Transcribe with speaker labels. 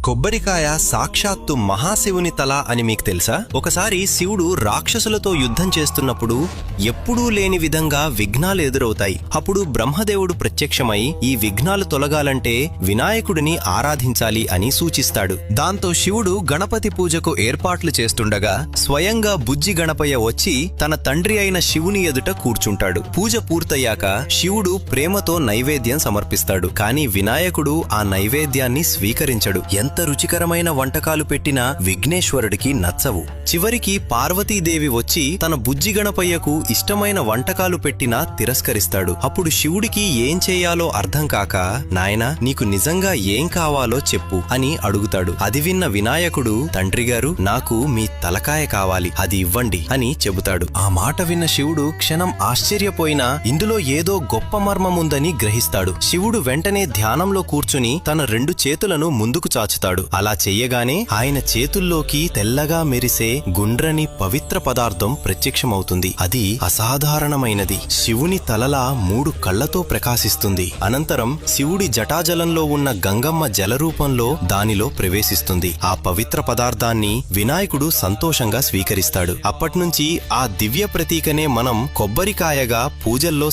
Speaker 1: కొబ్బరికాయ సాక్షాత్తు మహాశివుని తల అని మీకు తెలుసా? ఒకసారి శివుడు రాక్షసులతో యుద్ధం చేస్తున్నప్పుడు ఎప్పుడూ లేని విధంగా విఘ్నాలు ఎదురవుతాయి. అప్పుడు బ్రహ్మదేవుడు ప్రత్యక్షమై ఈ విఘ్నాలు తొలగాలంటే వినాయకుడిని ఆరాధించాలి అని సూచిస్తాడు. దాంతో శివుడు గణపతి పూజకు ఏర్పాట్లు చేస్తుండగా స్వయంగా బుజ్జి గణపయ్య వచ్చి తన తండ్రి అయిన శివుని ఎదుట కూర్చుంటాడు. పూజ పూర్తయ్యాక శివుడు ప్రేమతో నైవేద్యం సమర్పిస్తాడు. కాని వినాయకుడు ఆ నైవేద్యాన్ని స్వీకరించడు. ఎంత రుచికరమైన వంటకాలు పెట్టినా విఘ్నేశ్వరుడికి నచ్చవు. చివరికి పార్వతీదేవి వచ్చి తన బుజ్జి గణపయ్యకు ఇష్టమైన వంటకాలు పెట్టినా తిరస్కరిస్తాడు. అప్పుడు శివుడికి ఏం చేయాలో అర్థం కాక, నాయనా నీకు నిజంగా ఏం కావాలో చెప్పు అని అడుగుతాడు. అది విన్న వినాయకుడు, తండ్రిగారు నాకు మీ తలకాయ కావాలి, అది ఇవ్వండి అని చెబుతాడు. ఆ మాట విన్న శివుడు క్షణం ఆశ్చర్యపోయినా ఇందులో ఏదో గొప్ప మర్మముందని గ్రహిస్తాడు. శివుడు వెంటనే ధ్యానంలో కూర్చుని తన రెండు చేతులను ముందుకు చాచుతాడు. అలా చెయ్యగానే ఆయన చేతుల్లోకి తెల్లగా మెరిసే గుండ్రని పవిత్ర పదార్థం ప్రత్యక్షమవుతుంది. అది అసాధారణమైనది. శివుని తలలా 3 కళ్లతో ప్రకాశిస్తుంది. అనంతరం శివుడి జటాజలంలో ఉన్న గంగమ్మ జలరూపంలో దానిలో ప్రవేశిస్తుంది. ఆ పవిత్ర పదార్థాన్ని వినాయకుడు సంతోషంగా స్వీకరిస్తాడు. అప్పట్నుంచి ఆ దివ్య ప్రతీకనే మనం కొబ్బరికాయగా పూజల్లో